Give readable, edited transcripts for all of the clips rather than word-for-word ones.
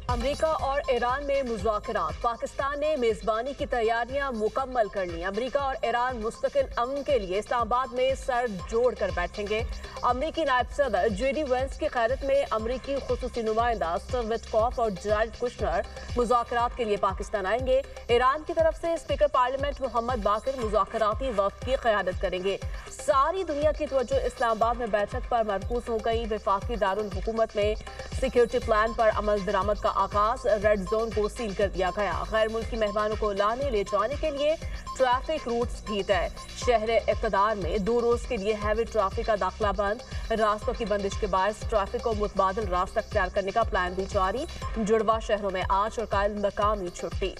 America और Iran में मुज़ाकरात। पाकिस्तान ने मेज़बानी की तैयारियां मुकम्मल कर ली। अमेरिका और ईरान मुस्तकिल अमन के लिए इस्लामाबाद में सर जोड़ कर बैठेंगे। अमेरिकी नायब सदर जेडी वेंस की क़यादत में अमेरिकी खुसूसी नुमाइंदा स्टीव विटकॉफ और जैरेड कुशनर मुज़ाकरात के लिए पाकिस्तान आएंगे। ईरान की तरफ से स्पीकर पार्लियामेंट मोहम्मद बाकिर मुज़ाकराती वफ़द की क़यादत करेंगे। सारी दुनिया की तवज्जो इस्लामाबाद में बैठक पर मरकूज हो गई। वफाकी दारुल हुकूमत में सिक्योरिटी प्लान पर अमल दरामद का आगाज। रेड जोन को सील कर दिया गया। गैर मुल्की मेहमानों को लाने ले जाने के लिए ट्रैफिक रूट्स भी तय। शहर इक़्तिदार में 2 रोज के लिए हैवी ट्रैफिक का दाखिला बंद। रास्तों की बंदिश के बायस ट्रैफिक को मुतबादिल रास्ता अख्तियार करने का प्लान भी जारी। जुड़वा शहरों में आज और कल मकामी छुट्टी।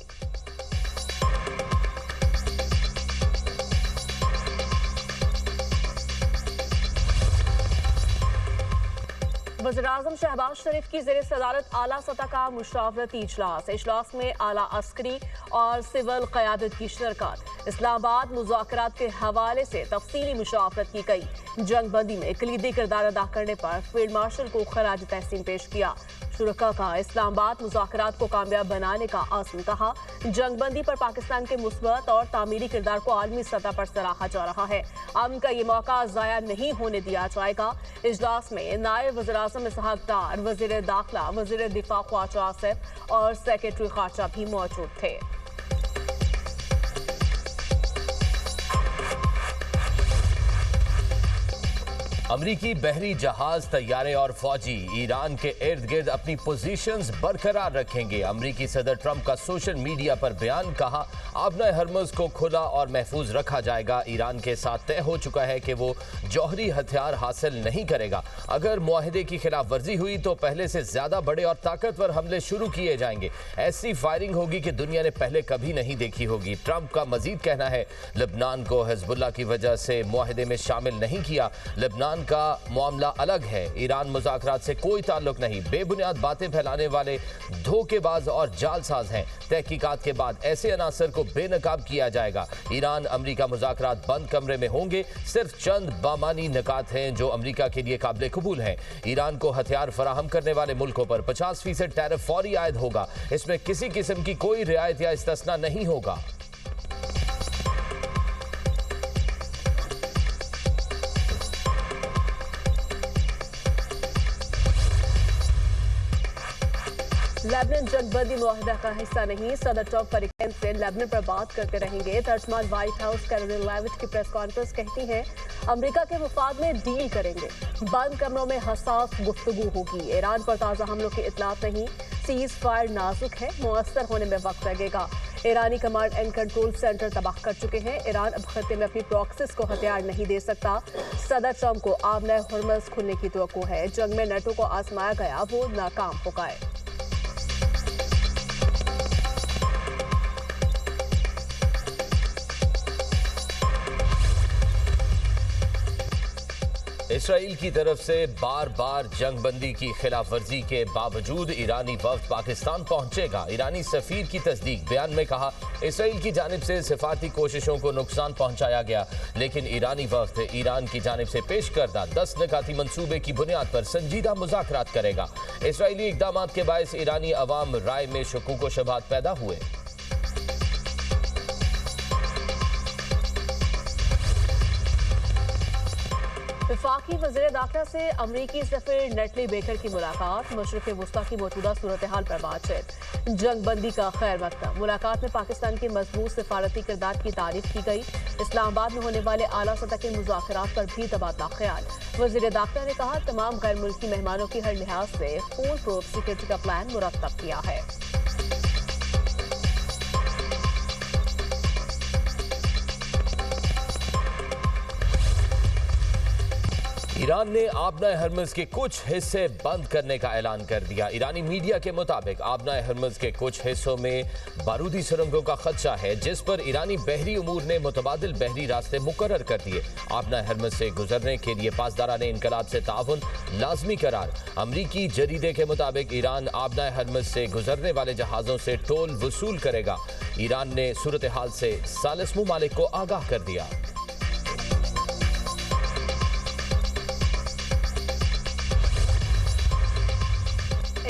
वज़ीर-ए-आज़म शहबाज शरीफ की ज़ेर सदारत आला सतह का मुशावरती इजलास में आला अस्करी और सिविल क़यादत की शिरकत। इस्लामाबाद मुज़ाकरात के हवाले से तफसीली मुशावरत की गई। जंग बंदी में कलीदी किरदार अदा करने पर फील्ड मार्शल को खराज तहसीन पेश किया। शुरका का इस्लामाबाद मुज़ाकरात को कामयाब बनाने का आज़म। कहा, जंग बंदी पर पाकिस्तान के मुस्बत और तामीरी किरदार को आलमी सतह पर सराहा जा रहा है। अमन का ये मौका ज़ाया नहीं होने दिया जाएगा। इजलास में नायब वज़ीर-ए-आज़म इसहाक डार, वज़ीर दाखिला, वज़ीर दिफा ख्वाजा आसिफ और सेक्रेटरी खारजा भी मौजूद थे। अमरीकी बहरी जहाज, तैयारे और फौजी ईरान के इर्द गिर्द अपनी पोजीशंस बरकरार रखेंगे। अमरीकी सदर ट्रंप का सोशल मीडिया पर बयान। कहा, आबना हरमुज को खुला और महफूज रखा जाएगा। ईरान के साथ तय हो चुका है कि वो जौहरी हथियार हासिल नहीं करेगा। अगर मुआहदे की खिलाफ वर्जी हुई तो पहले से ज्यादा बड़े और ताकतवर हमले शुरू किए जाएंगे। ऐसी फायरिंग होगी कि दुनिया ने पहले कभी नहीं देखी होगी। ट्रंप का मजीद कहना है, लेबनान को हिजबुल्लाह की वजह से मुआहदे में शामिल नहीं किया। लेबनान का मामला अलग है। ईरान मुज़ाकरात से कोई ताल्लुक नहीं। बेबुनियाद बातें फैलाने वाले धोखेबाज और जालसाज हैं। तहकीकात के बाद ऐसे अनासर को बेनकाब किया जाएगा। ईरान अमरीका मुज़ाकरात बंद कमरे में होंगे। सिर्फ चंद बामानी निकात हैं जो अमरीका के लिए काबिल कबूल हैं। ईरान को हथियार फराहम करने वाले मुल्कों पर 50% टैरिफ फौरी आयद होगा। इसमें किसी किस्म की कोई रियायत या इस्तिस्ना नहीं होगा। लेबनान जंगबंदी मुआहदा का हिस्सा नहीं। सदर ट्रंप हरिकेन से लेबनान पर बात करते रहेंगे। तर्जमान व्हाइट हाउस कैरोलिन लेविट की प्रेस कॉन्फ्रेंस कहती है, अमेरिका के मुफाद में डील करेंगे। बंद कमरों में हसास गुफ्तगू होगी। ईरान पर ताज़ा हमलों की इतलात नहीं। सीज फायर नाजुक है, मुअस्सर होने में वक्त लगेगा। ईरानी कमांड एंड कंट्रोल सेंटर तबाह कर चुके हैं। ईरान अब खत्ते में अपनी प्रॉक्सिस को हथियार नहीं दे सकता। सदर ट्रंप को आबना हरमुज खुलने की तवक्को है। जंग में नेटो को आजमाया गया, वो नाकाम हो गए। इसराइल की तरफ से बार बार जंग बंदी की खिलाफ वर्जी के बावजूद ईरानी वफ्द पाकिस्तान पहुंचेगा। ईरानी सफीर की तस्दीक। बयान में कहा, इसराइल की जानिब से सिफारती कोशिशों को नुकसान पहुंचाया गया, लेकिन ईरानी वफ्द ईरान की जानिब से पेश करदा 10 निकाती मंसूबे की बुनियाद पर संजीदा मुज़ाकरात करेगा। इसराइली इकदाम के बायस ईरानी अवाम राय में शकूक व शुबहात पैदा हुए। वफाकी वज़ीर दाखिला से अमरीकी सफीर नेटली बेकर की मुलाकात। मशरिक़ वुस्ता की मौजूदा सूरत हाल पर बातचीत। जंग बंदी का खैर मकदम। मुलाकात में पाकिस्तान के मजबूत सिफारती किरदार की तारीफ की गई। इस्लामाबाद में होने वाले आला सतह के मुज़ाकरात पर भी तबादला ख्याल। वज़ीर दाखिला ने कहा, तमाम गैर मुल्की मेहमानों की हर लिहाज से फुल प्रूफ सिक्योरिटी का प्लान मुरतब किया है। ईरान ने आबना हरमुज के कुछ हिस्से बंद करने का ऐलान कर दिया। ईरानी मीडिया के मुताबिक आबना हरमुज के कुछ हिस्सों में बारूदी सुरंगों का खदशा है, जिस पर ईरानी बहरी उमूर ने मुतबादिल बहरी रास्ते मुकर्रर कर दिए। आबना हरमुज से गुजरने के लिए पासदारान इनकलाब से ताउन लाजमी करार। अमरीकी जरीदे के मुताबिक ईरान आबना हरमुज से गुजरने वाले जहाजों से टोल वसूल करेगा। ईरान ने सूरत हाल से सालिस मुमालिक को आगाह कर दिया।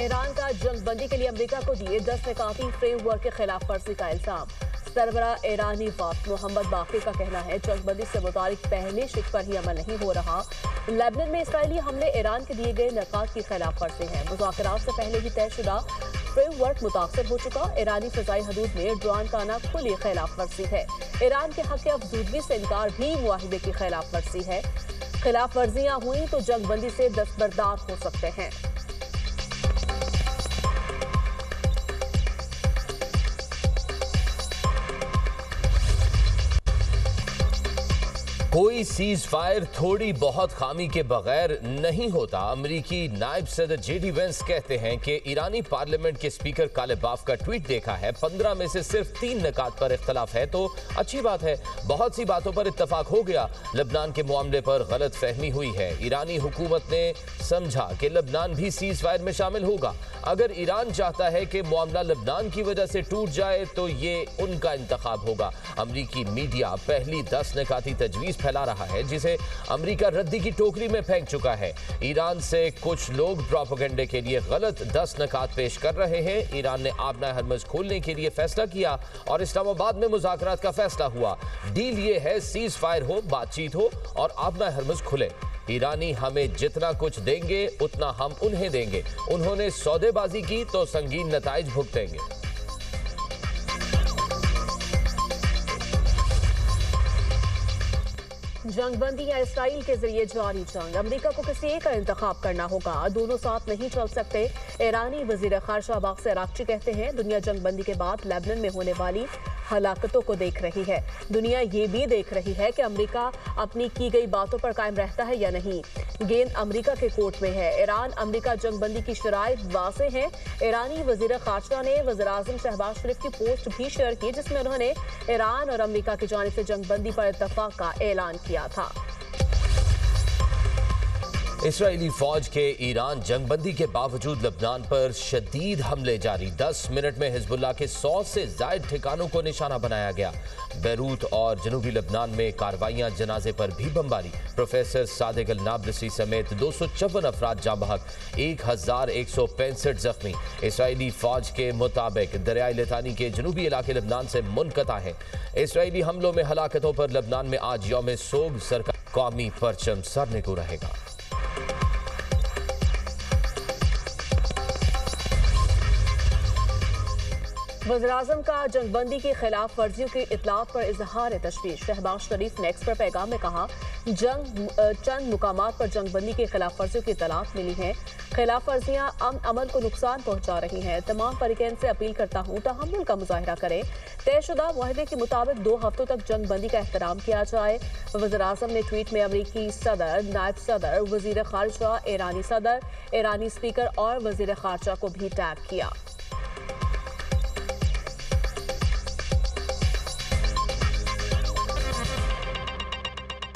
ईरान का जंगबंदी के लिए अमेरिका को दिए 10 निकाती फ्रेमवर्क के खिलाफ वर्जी का इल्जाम। सरबरा ईरानी वक्त मोहम्मद बाकिर का कहना है जंगबंदी से मुताबिक पहले शिक पर ही अमल नहीं हो रहा। लेबनान में इसराइली हमले ईरान के दिए गए नकात की खिलाफ वर्जी है। मुज़ाकरात से पहले ही तयशुदा फ्रेमवर्क मुतासर हो चुका। ईरानी फ़िज़ाई हदूद में ड्रोन का आना खुली खिलाफ वर्जी है। ईरान के हक़ अफजूदगी से इनकार भी मुआहिदे की खिलाफ वर्जी है। खिलाफ वर्जियाँ हुई तो जंगबंदी से दस्तबरदार हो सकते हैं। कोई सीज फायर थोड़ी बहुत खामी के बगैर नहीं होता। अमेरिकी नायब सदर जेडी वेंस कहते हैं कि ईरानी पार्लियामेंट के स्पीकर कालेबाफ का ट्वीट देखा है, 15 में से सिर्फ 3 निकात पर इख्तलाफ है तो अच्छी बात है। बहुत सी बातों पर इत्तफाक हो गया। लबनान के मामले पर गलत फहमी हुई है। ईरानी हुकूमत ने समझा कि लबनान भी सीज फायर में शामिल होगा। अगर ईरान चाहता है कि मामला लबनान की वजह से टूट जाए तो ये उनका इंतखाब होगा। अमेरिकी मीडिया पहली 10 निकाती तजवीज़ फैला रहा है जिसे अमेरिका रद्दी की टोकरी में फेंक चुका है। ईरान से कुछ लोग प्रोपेगेंडे के लिए गलत 10 निकात पेश कर रहे हैं। ईरान ने आबना हरमज खोलने के लिए फैसला किया और इस्लामाबाद में मुज़ाकरात का फैसला हुआ। डील ये है सीज फायर हो, बातचीत हो और आबना हरमज खुले। ईरानी हमें जितना कुछ देंगे उतना हम उन्हें देंगे। उन्होंने सौदेबाजी की तो संगीन नताइज भुगतेंगे। जंगबंदी या इसराइल के जरिए जारी जंग, अमेरिका को किसी एक का इंतखाब करना होगा, दोनों साथ नहीं चल सकते। ईरानी वजीर खारजा अब्बास अरागची कहते हैं दुनिया जंगबंदी के बाद लेबनान में होने वाली हलाकतों को देख रही है। दुनिया ये भी देख रही है कि अमेरिका अपनी की गई बातों पर कायम रहता है या नहीं। गेंद अमेरिका के कोर्ट में है। ईरान अमेरिका जंगबंदी की शराइत वाज़ेह है। ईरानी वजीर खारजा ने वज़ीर आज़म शहबाज शरीफ की पोस्ट भी शेयर की जिसमें उन्होंने ईरान और अमेरिका की जानिब से जंगबंदी पर इत्तफाक का ऐलान किया था। इसराइली फौज के ईरान जंगबंदी के बावजूद लबनान पर शदीद हमले जारी। 10 मिनट में हिजबुल्लाह के 100 से जायद ठिकानों को निशाना बनाया गया। बैरूत और जनूबी लबनान में कार्रवाइयां, जनाजे पर भी बमबारी। प्रोफेसर सादिक अल नाबलसी समेत 254 अफराद जाँ बहक, 1165 जख्मी। इसराइली फौज के मुताबिक दरियाई लितानी के जनूबी इलाके लबनान से मुनक़ता है। इसराइली हमलों में हलाकतों पर लबनान में आज यौम सोग सरकार कौमी परचम सरने को रहेगा। वज़ीर-ए-आज़म का जंगबंदी की खिलाफ वर्जियों की इतलात पर इजहार तशवीश। शहबाज शरीफ ने एक्स पर पैगाम में कहा चंद मुकामात पर जंगबंदी की खिलाफ वर्जियों की इतलात मिली हैं। खिलाफ वर्जियाँ अमल को नुकसान पहुँचा रही हैं। तमाम फरीकैन से अपील करता हूँ तहम्मुल का मुजाहिरा करें। तयशुदा मुआहदे के मुताबिक 2 हफ्तों तक जंगबंदी का एहतराम किया जाए। वज़ीर-ए-आज़म ने ट्वीट में अमरीकी सदर, नायब सदर, वज़ीर खारजा, ईरानी सदर, ईरानी स्पीकर और वज़ीर खारजा को भी टैग किया।